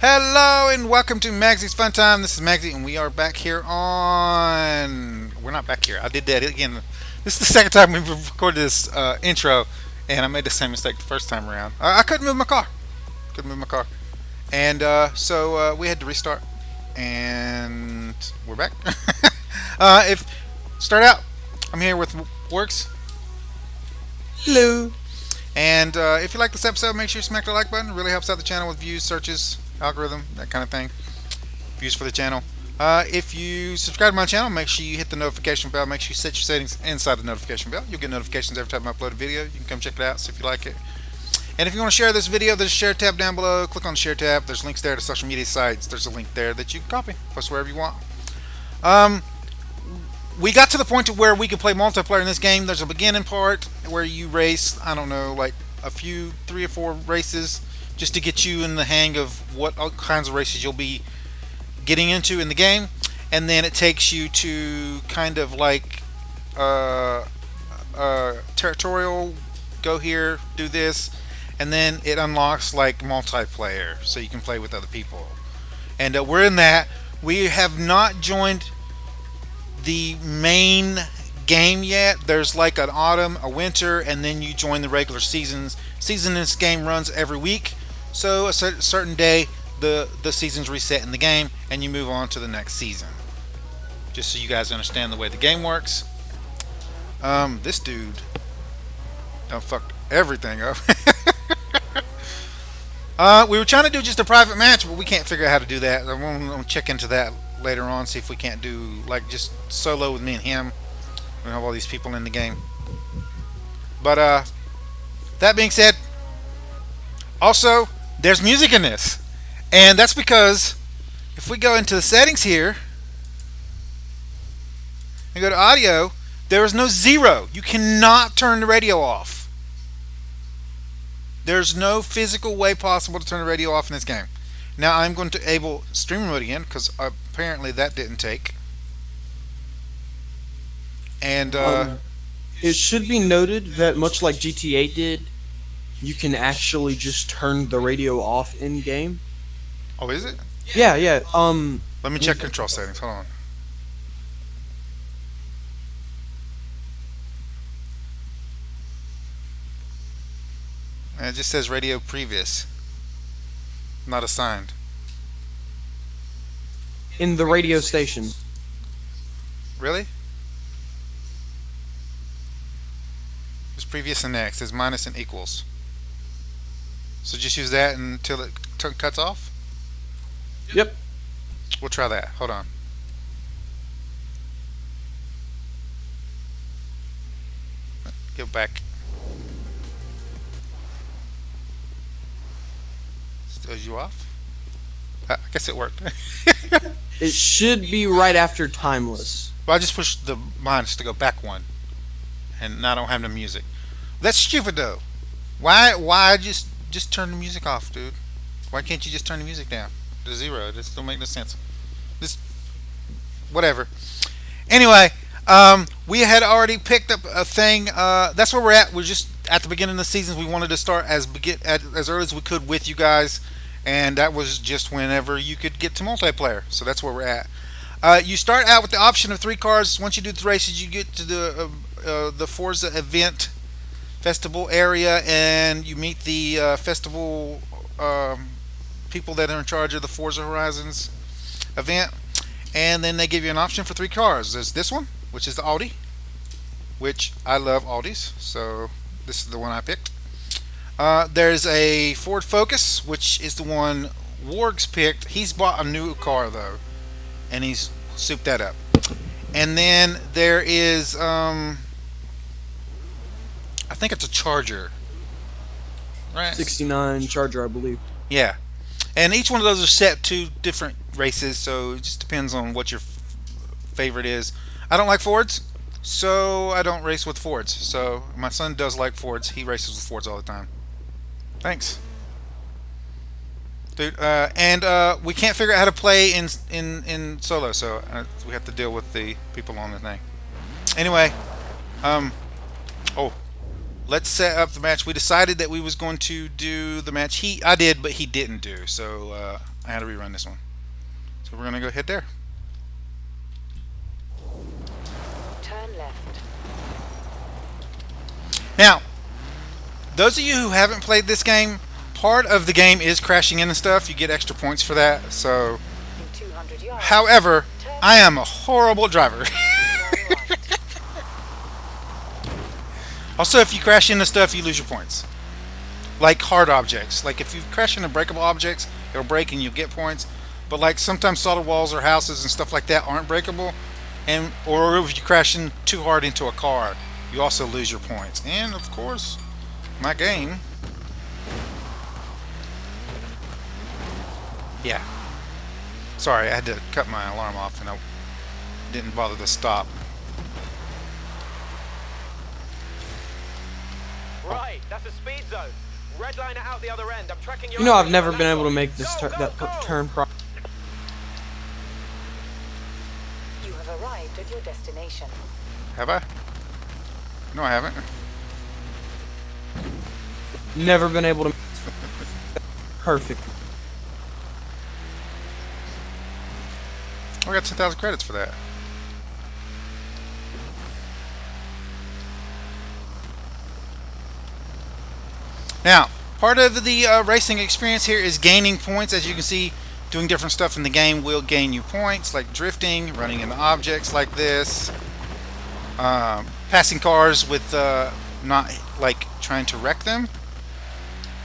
Hello and welcome to Magzie's Fun Time. This is Magzie and we are back here on. We're not back here. I did that again. This is the second time we've recorded this intro, and I made the same mistake the first time around. I couldn't move my car. Couldn't move my car, and so we had to restart, and we're back. If start out, I'm here with Works, Hello. and if you like this episode, make sure you smack the like button. It really helps out the channel with views, searches, algorithm, that kind of thing. Views for the channel. If you subscribe to my channel, make sure you hit the notification bell. Make sure you set your settings inside the notification bell. You'll get notifications every time I upload a video. You can come check it out, see if you like it. And if you want to share this video, there's a share tab down below. Click on the share tab. There's links there to social media sites. There's a link there that you can copy, post wherever you want. Um, we got to the point to where we could play multiplayer in this game. There's a beginning part where you race, I don't know, like a few, 3 or 4 races just to get you in the hang of what all kinds of races you'll be getting into in the game. And then it takes you to kind of like territorial, go here, do this, and then it unlocks like multiplayer so you can play with other people. And we're in that. We have not joined the main game yet. There's like an autumn, a winter, and then you join the regular seasons. Season in this game runs every week, so a certain day the seasons reset in the game, and you move on to the next season. Just so you guys understand the way the game works. This dude done fucked everything up. We were trying to do just a private match, but we can't figure out how to do that. I'm gonna check into that later on, see if we can't do like just solo with me and him. We don't have all these people in the game. But that being said, also there's music in this, and that's because if we go into the settings here and go to audio, there is no zero. You cannot turn the radio off. There's no physical way possible to turn the radio off in this game. Now I'm going to enable stream mode again because apparently that didn't take. And Um, it should be noted that much like GTA did, you can actually just turn the radio off in game. oh, is it? Yeah, yeah. Let me check control settings. Hold on. And it just says radio previous, not assigned. In the radio station. Really? There's previous and next. There's minus and equals. So just use that until it cuts off. Yep. We'll try that. Hold on. Go back. Still you off? I guess it worked. It should be right after timeless. Well, I just pushed the minus to go back one, and now I don't have the music. That's stupid though. Why just turn the music off, dude? Why can't you just turn the music down to zero? This don't make no sense. This whatever. Anyway, we had already picked up a thing. That's where we're at. We're just at the beginning of the season. We wanted to start as early as we could with you guys, and that was just whenever you could get to multiplayer. So that's where we're at. You start out with the option of 3 cars. Once you do the races, you get to the Forza event festival area, and you meet the festival people that are in charge of the Forza Horizons event, and then they give you an option for 3 cars. There's this one, which is the Audi, which I love Audis, so this is the one I picked. There's a Ford Focus, which is the one Worgs picked. He's bought a new car though, and he's souped that up. And then there is, I think it's a Charger, right? 69 Charger, I believe. Yeah, and each one of those are set to different races, so it just depends on what your favorite is. I don't like Fords, so I don't race with Fords. So my son does like Fords. He races with Fords all the time. Thanks, dude. And we can't figure out how to play in solo, so we have to deal with the people on the thing. Anyway, um, oh, let's set up the match. We decided that we was going to do the match I did, but he didn't do. So I had to rerun this one. So we're gonna go hit there. Turn left. Now, those of you who haven't played this game, part of the game is crashing in and stuff. You get extra points for that. So, In 200 yards. however, Turn I am a horrible driver. turn right. Also, if you crash into stuff, you lose your points. Like hard objects. Like if you crash into breakable objects, it'll break and you'll get points. But like sometimes solid walls or houses and stuff like that aren't breakable, and or if you crash in too hard into a car, you also lose your points. And of course, my game. Yeah. Sorry, I had to cut my alarm off and I didn't bother to stop. Right, that's a speed zone. Red line out the other end. I'm tracking You know, I've never been able to make this turn properly. You have arrived at your destination. Have I? No, I haven't. Never been able to. Perfect. I got 10,000 credits for that. Now, part of the racing experience here is gaining points. As you can see, doing different stuff in the game will gain you points, like drifting, running into objects like this, passing cars with not like trying to wreck them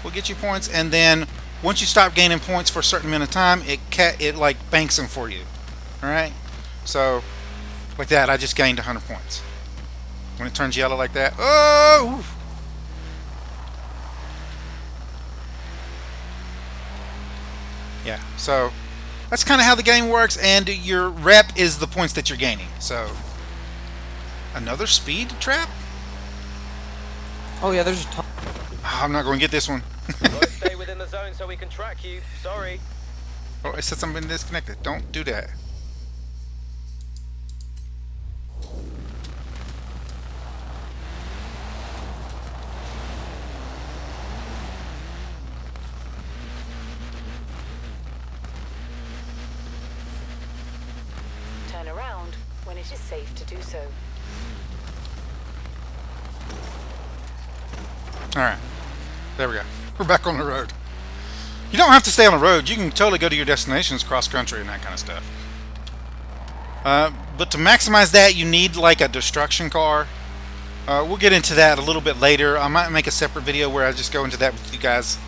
will get you points. And then once you stop gaining points for a certain amount of time, it like banks them for you. All right, so like that, I just gained 100 points. When it turns yellow like that, oh! Yeah, so that's kind of how the game works, and your rep is the points that you're gaining. So, another speed trap? Oh yeah, there's a ton. I'm not going to get this one. Gotta stay within the zone so we can track you. Sorry. Oh, it said something disconnected. Don't do that. Turn around when it is safe to do so. Alright, there we go. We're back on the road. You don't have to stay on the road. You can totally go to your destinations cross country and that kind of stuff. But to maximize that, you need like a destruction car. We'll get into that a little bit later. I might make a separate video where I just go into that with you guys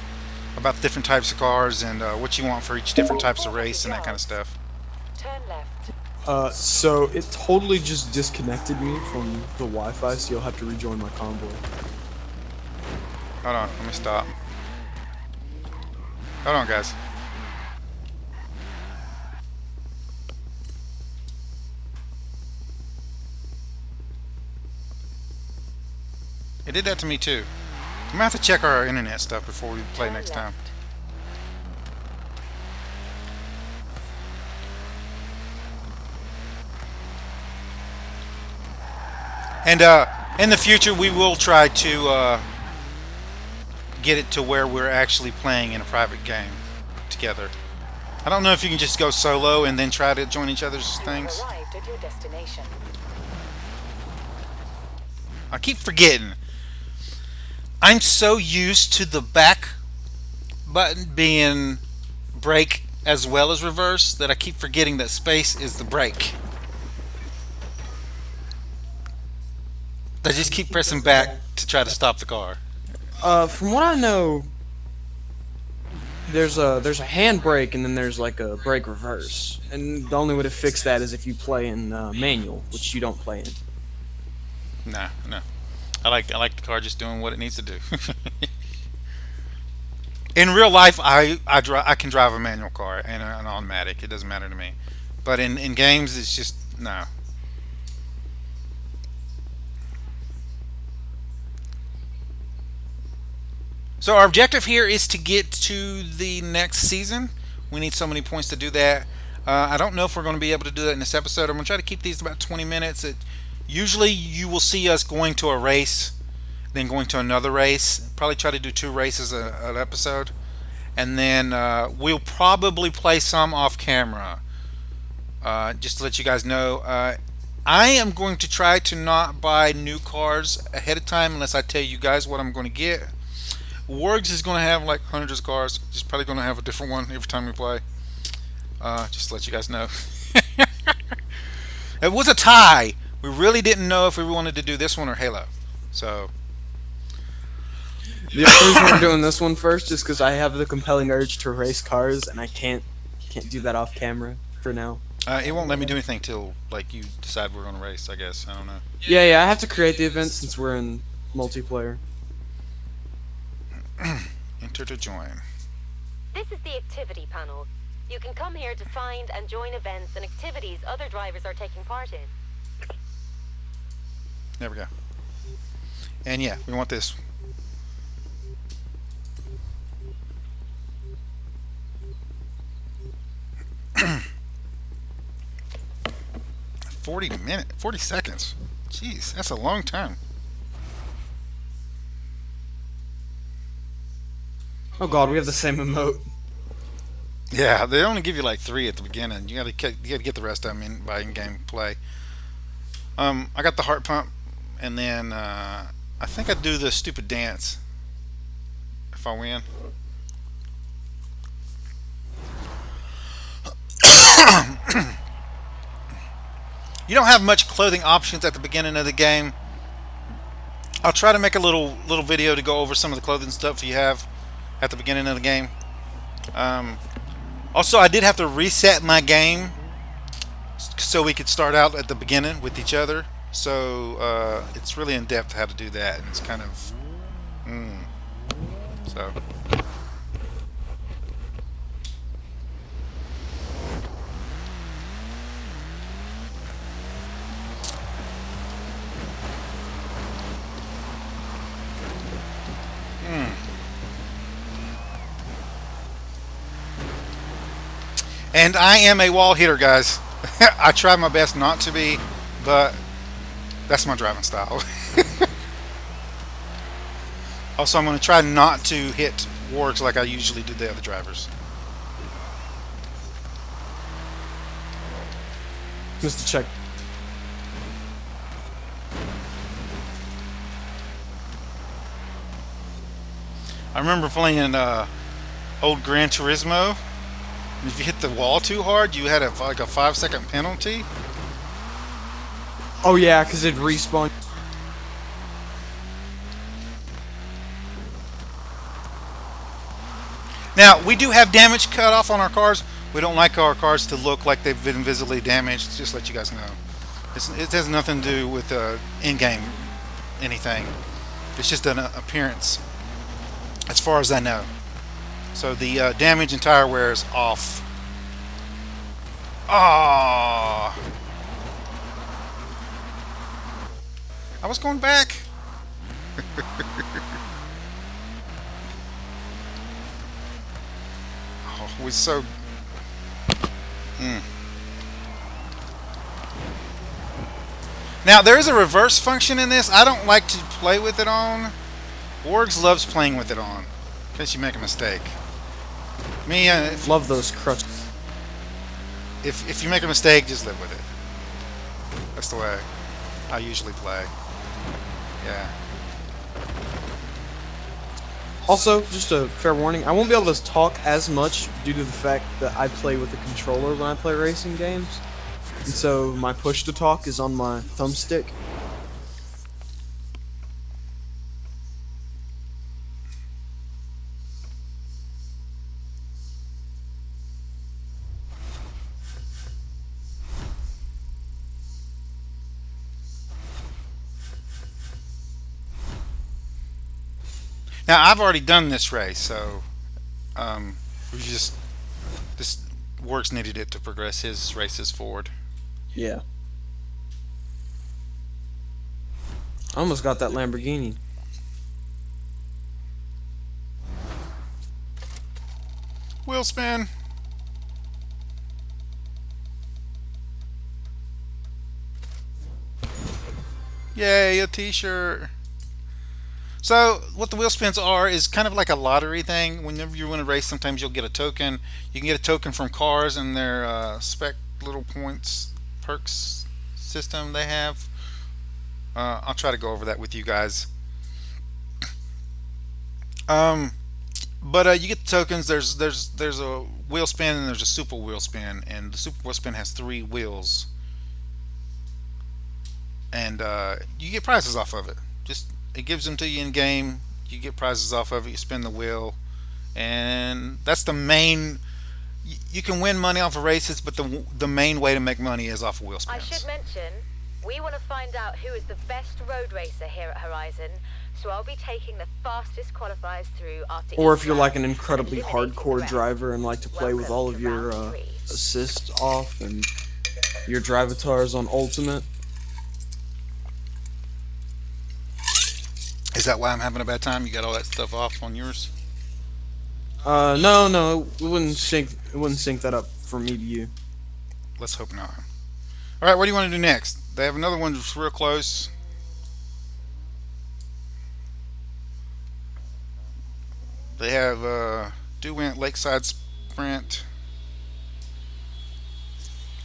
about the different types of cars and what you want for each different types of race and that kind of stuff. Turn left. So it totally just disconnected me from the Wi-Fi, so you'll have to rejoin my convoy. Hold on, let me stop. Hold on, guys. It did that to me too. I'm gonna have to check our internet stuff before we play Turn next time. left. And in the future, we will try to get it to where we're actually playing in a private game together. I don't know if you can just go solo and then try to join each other's You things. have arrived at your destination. I keep forgetting. I'm so used to the back button being brake as well as reverse that I keep forgetting that space is the brake. I just keep pressing back to try to stop the car. From what I know, there's a handbrake and then there's like a brake reverse, and the only way to fix that is if you play in manual, which you don't play in. Nah, no. I like the car just doing what it needs to do. In real life, I can drive a manual car and an automatic. It doesn't matter to me. But in games, it's just no. So our objective here is to get to the next season. We need so many points to do that. I don't know if we're going to be able to do that in this episode. I'm going to try to keep these about 20 minutes. Usually you will see us going to a race, then going to another race. Probably try to do 2 races an episode. and then we'll probably play some off camera. Just to let you guys know, I am going to try to not buy new cars ahead of time unless I tell you guys what I'm going to get. Worgs is going to have like hundreds of cars. He's probably going to have a different one every time we play. Just to let you guys know. It was a tie. We really didn't know if we wanted to do this one or Halo. So The only reason we're doing this one first is because I have the compelling urge to race cars, and I can't do that off camera for now. it won't let me do anything till like you decide we're going to race. I guess I don't know. Yeah, I have to create the event since we're in multiplayer. Enter to join. This is the activity panel. You can come here to find and join events and activities other drivers are taking part in. There we go. And yeah, we want this. $40 seconds. Jeez, that's a long time. Oh god, we have the same emote. Yeah, they only give you like 3 at the beginning. You gotta get the rest of them in by in-game play. I got the heart pump, and then I think I do the stupid dance if I win. You don't have much clothing options at the beginning of the game. I'll try to make a little video to go over some of the clothing stuff you have at the beginning of the game. Also, I did have to reset my game so we could start out at the beginning with each other. So it's really in depth how to do that, and it's kind of so. And I am a wall hitter, guys. I try my best not to be, but that's my driving style. Also, I'm going to try not to hit Worgs like I usually do the other drivers. Just to check. I remember playing old Gran Turismo. If you hit the wall too hard, you had like a 5-second penalty. Oh yeah, because it respawned. Now, we do have damage cut off on our cars. We don't like our cars to look like they've been visibly damaged. Just to let you guys know. It has nothing to do with in-game anything. It's just an appearance, as far as I know. So the damage and tire wear is off. Ah! I was going back. Oh, we so. Now there is a reverse function in this. I don't like to play with it on. Worgs loves playing with it on, in case you make a mistake. Me, Love those crutches. if you make a mistake, just live with it. That's the way I usually play. Yeah. Also, just a fair warning, I won't be able to talk as much due to the fact that I play with a controller when I play racing games. And so my push to talk is on my thumbstick. Now I've already done this race, so we just this Works needed it to progress his races forward. Yeah. I almost got that Lamborghini. Wheel spin. Yay, a t-shirt. So what the wheel spins are is kind of like a lottery thing. Whenever you win a race, sometimes you'll get a token. You can get a token from cars and their spec little points perks system they have. I'll try to go over that with you guys. Um, but you get the tokens. There's a wheel spin and there's a super wheel spin, and the super wheel spin has three wheels, and you get prizes off of it. Just it gives them to you in game. You get prizes off of it. You spin the wheel, and that's the main. You can win money off of races, but the main way to make money is off of wheel I should spins. mention, we want to find out who is the best road racer here at Horizon, so I'll be taking the fastest qualifiers through after Or each if you're round like an and incredibly eliminating the hardcore rest. driver and like to play with Welcome all to of your round 3. assists off and your drivatars on ultimate. Is that why I'm having a bad time? You got all that stuff off on yours? No, it wouldn't sync. It wouldn't sync that up from me to you. Let's hope not. All right, what do you want to do next? They have another one that's real close. They have Duant Lakeside Sprint,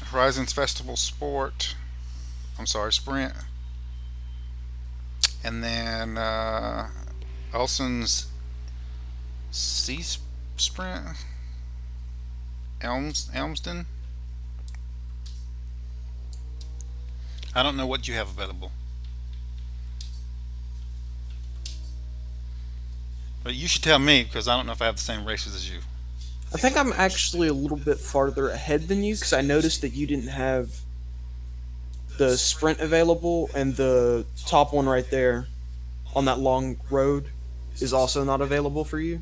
Horizons Festival Sport. I'm sorry, Sprint, and then Elson's Sea Sprint, Elmsden. I don't know what you have available. But you should tell me because I don't know if I have the same races as you. I think I'm actually a little bit farther ahead than you because I noticed that you didn't have the sprint available, and the top one right there on that long road is also not available for you.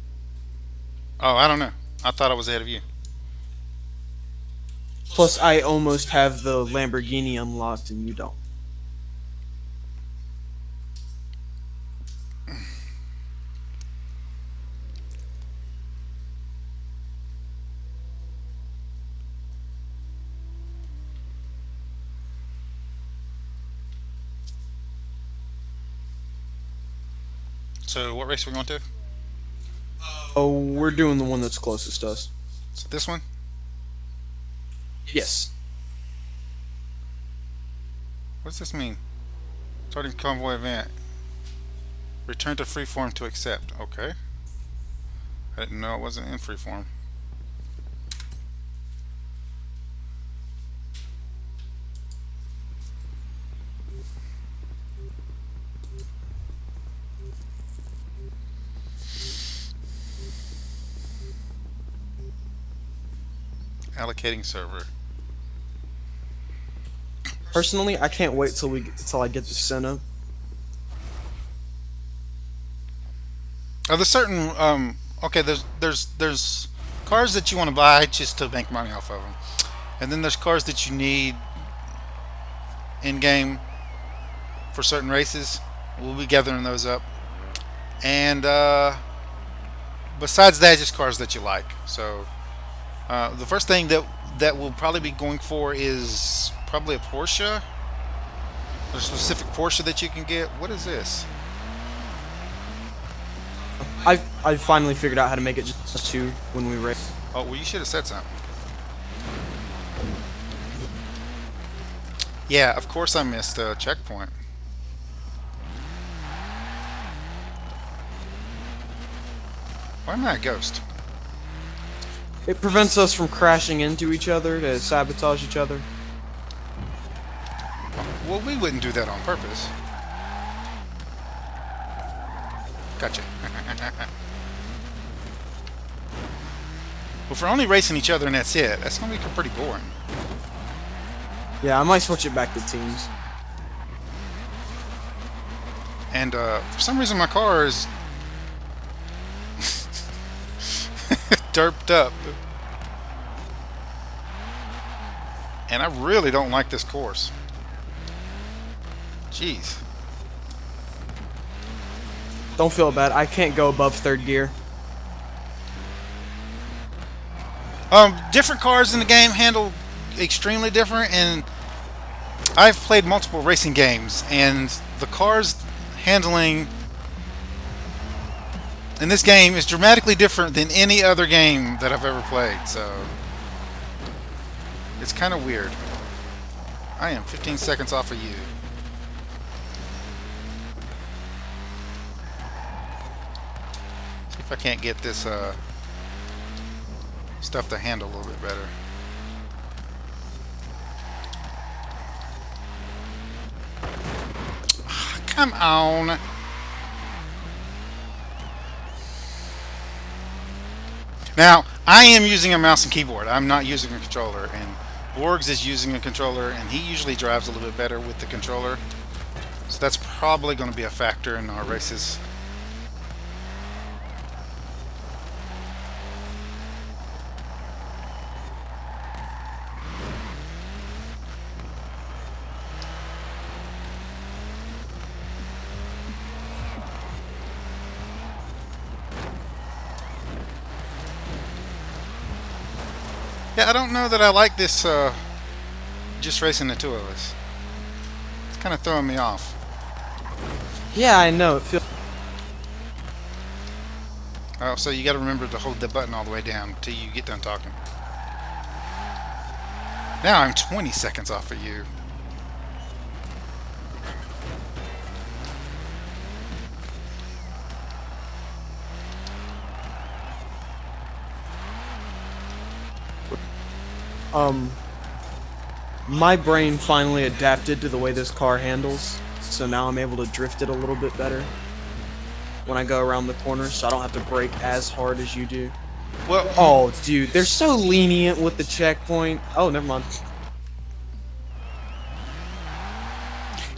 Oh, I don't know. I thought I was ahead of you. Plus, I almost have the Lamborghini unlocked, and you don't. So what race are we going to? Oh, we're doing the one that's closest to us. So this one? Yes. What does this mean? Starting convoy event. Return to freeform to accept. Okay. I didn't know it wasn't in freeform. Allocating server. Personally, I can't wait till I get the Senna. Are there certain okay, there's cars that you want to buy just to make money off of them. And then there's cars that you need in game for certain races. We'll be gathering those up. And besides that, just cars that you like. So the first thing that we'll probably be going for is probably a Porsche. There's a specific Porsche that you can get. What is this? I finally figured out how to make it just two when we race. Oh, well, you should have said something. Yeah, of course I missed a checkpoint. Why am I a ghost? It prevents us from crashing into each other to sabotage each other. Well, we wouldn't do that on purpose. Gotcha. Well, if we're only racing each other and that's it, that's going to be pretty boring. Yeah, I might switch it back to teams. And for some reason my car is derped up. And I really don't like this course. Jeez. Don't feel bad. I can't go above third gear. Different cars in the game handle extremely different, and I've played multiple racing games, and the cars handling in this game is dramatically different than any other game that I've ever played. So it's kind of weird. I am 15 seconds off of you. See if I can't get this stuff to handle a little bit better. Come on. Now, I am using a mouse and keyboard. I'm not using a controller. And Worgs is using a controller, and he usually drives a little bit better with the controller. So that's probably going to be a factor in our races. Yeah, I don't know that I like this, just racing the two of us. It's kind of throwing me off. Yeah, I know. It feels. Oh, so you got to remember to hold the button all the way down until you get done talking. Now I'm 20 seconds off of you. My brain finally adapted to the way this car handles, so now I'm able to drift it a little bit better when I go around the corners, so I don't have to brake as hard as you do. Well, Oh, dude, they're so lenient with the checkpoint. Oh, never mind.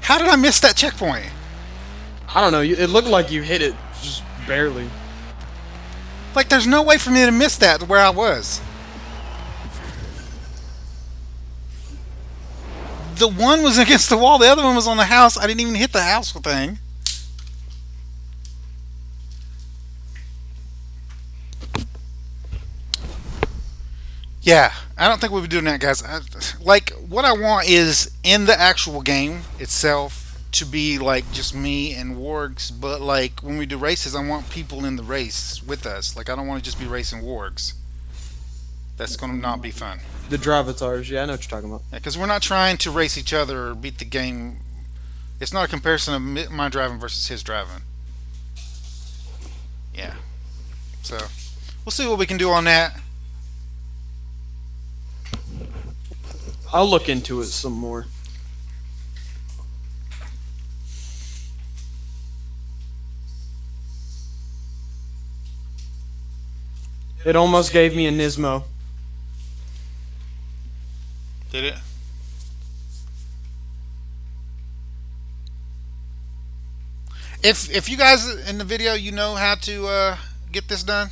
how did I miss that checkpoint? I don't know. It looked like you hit it just barely. Like, there's no way for me to miss that where I was. The one was against the wall, the other one was on the house. I didn't even hit the house thing. Yeah, I don't think we'll be doing that, guys. Like, what I want is in the actual game itself to be like just me and Wargs, but like when we do races, I want people in the race with us. Like, I don't want to just be racing Wargs. That's going to not be fun. The Drivatars, yeah, I know what you're talking about. Because we're not trying to race each other or beat the game. It's not a comparison of my driving versus his driving. Yeah. So, we'll see what we can do on that. I'll look into it some more. It almost gave me a Nismo. Did it? If you guys in the video, you know how to get this done,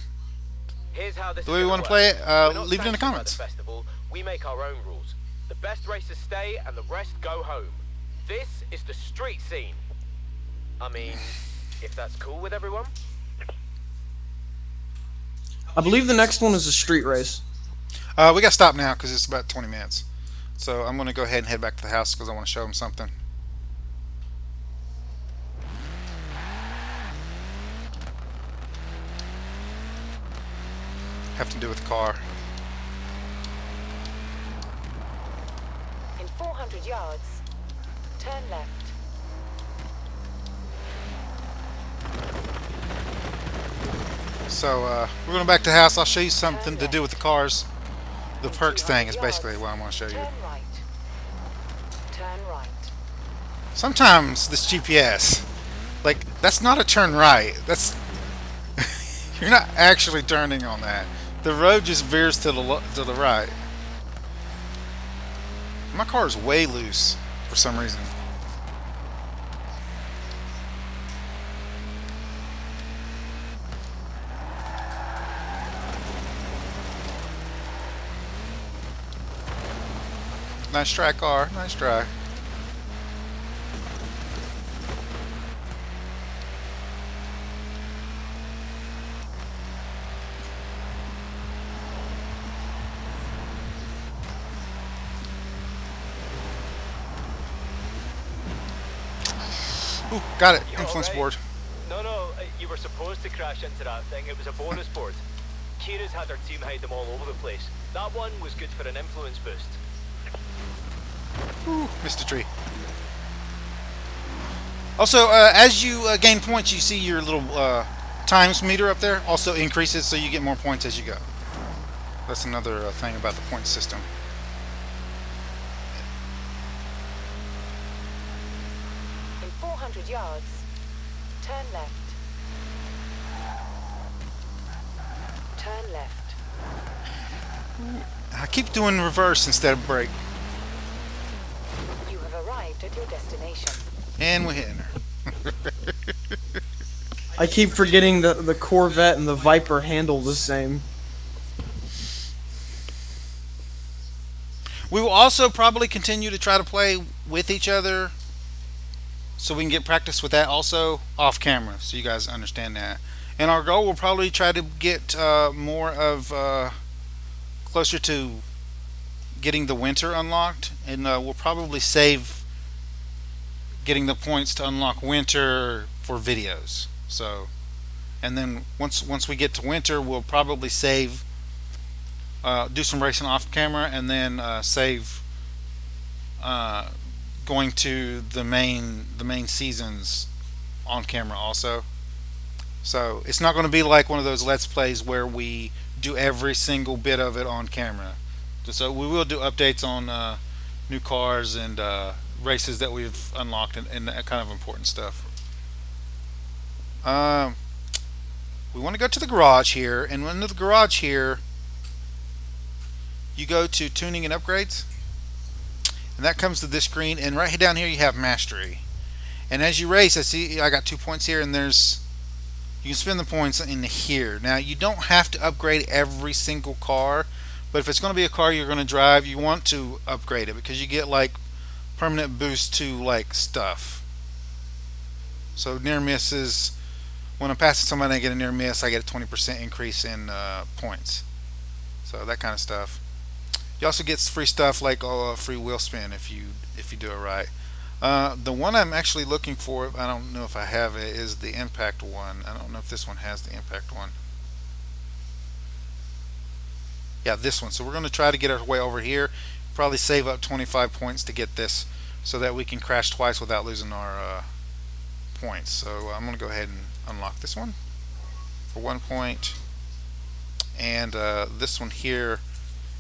Here's how this the is way we gonna want to work. play it, We're not leave it in the sanctioned by comments. festival. We make our own rules. The best racers stay and the rest go home. This is the street scene. I mean, if that's cool with everyone. I believe the next one is a street race. We got to stop now because it's about 20 minutes. So I'm going to go ahead and head back to the house because I want to show them something. Have to do with the car. In 400 yards, turn left. So we're going back to the house. I'll show you something to do with the cars. The perks thing is basically what I want to show you. Turn right. Turn right. Sometimes this GPS, like, that's not a turn right. That's you're not actually turning on that. The road just veers to the right. My car is way loose for some reason. Nice try, car. Nice try. Ooh, got it. You Influence alright? board. No, you were supposed to crash into that thing, it was a bonus board. Kira's had her team hide them all over the place. That one was good for an influence boost. Ooh, missed a tree. Also, as you gain points, you see your little times meter up there also increases, so you get more points as you go. That's another thing about the point system. In 400 yards, turn left. Turn left. I keep doing reverse instead of brake. You have arrived at your destination. And we're hitting her. I keep forgetting the Corvette and the Viper handle the same. We will also probably continue to try to play with each other so we can get practice with that also off camera, so you guys understand that. And our goal will probably try to get more of closer to getting the winter unlocked, and we'll probably save getting the points to unlock winter for videos. So, and then once we get to winter, we'll probably save, do some racing off camera, and then save going to the main seasons on camera also. So it's not going to be like one of those Let's Plays where we do every single bit of it on camera. So we will do updates on new cars and races that we've unlocked and that kind of important stuff. We want to go to the garage here, and under the garage here, you go to tuning and upgrades, and that comes to this screen. And right down here, you have mastery. And as you race, I see I got 2 points here, and you can spend the points in here. Now, you don't have to upgrade every single car, but if it's going to be a car you're going to drive, you want to upgrade it because you get like permanent boost to like stuff. So near misses, when I'm passing somebody and I get a near miss, I get a 20% increase in points. So that kind of stuff. You also get free stuff like free wheel spin if you do it right. The one I'm actually looking for, I don't know if I have it, is the impact one. I don't know if this one has the impact one. Yeah, this one. So we're going to try to get our way over here. Probably save up 25 points to get this so that we can crash twice without losing our points. So I'm going to go ahead and unlock this one for 1 point. And this one here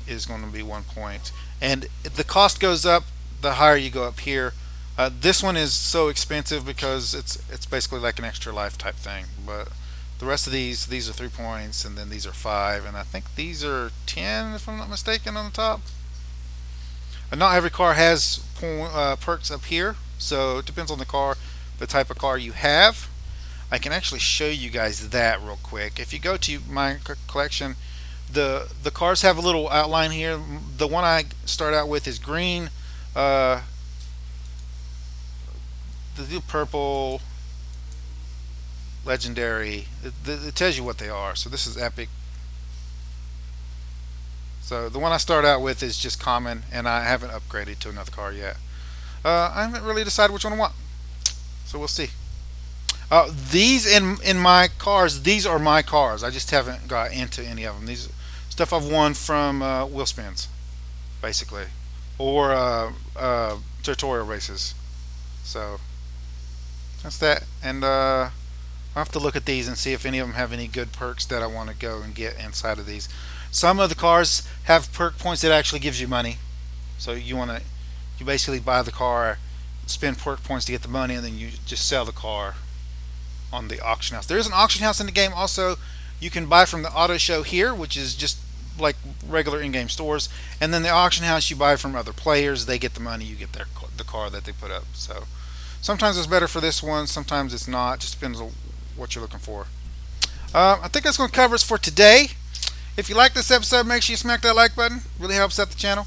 is going to be 1 point. And the cost goes up the higher you go up here. This one is so expensive because it's basically like an extra life type thing. But the rest of these are 3 points, and then these are 5, and I think these are 10 if I'm not mistaken on the top. And not every car has perks up here, so it depends on the car, the type of car you have. I can actually show you guys that real quick. If you go to my collection, the cars have a little outline here. The one I start out with is green. The purple, legendary. It tells you what they are. So this is epic. So the one I start out with is just common, and I haven't upgraded to another car yet. I haven't really decided which one I want, so we'll see. These in my cars, these are my cars. I just haven't got into any of them. These stuff I've won from wheel spins, basically, or tutorial races. So that's that. And I'll have to look at these and see if any of them have any good perks that I want to go and get inside of these. Some of the cars have perk points that actually gives you money. So you basically buy the car, spend perk points to get the money, and then you just sell the car on the auction house. There is an auction house in the game also. You can buy from the auto show here, which is just like regular in-game stores, and then the auction house you buy from other players. They get the money, you get the car that they put up. So sometimes it's better for this one, sometimes it's not. Just depends on what you're looking for. I think that's going to cover us for today. If you like this episode, make sure you smack that like button. Really helps out the channel.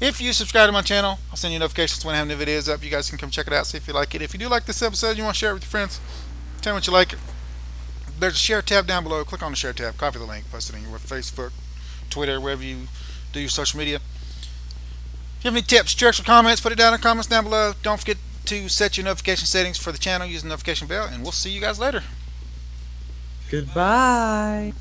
If you subscribe to my channel, I'll send you notifications when I have new videos up. You guys can come check it out, see if you like it. If you do like this episode, you want to share it with your friends, tell me what you like. There's a share tab down below. Click on the share tab, copy the link, post it in your Facebook, Twitter, wherever you do your social media. If you have any tips, tricks, or comments, put it down in the comments down below. Don't forget to set your notification settings for the channel using the notification bell, and we'll see you guys later. Goodbye.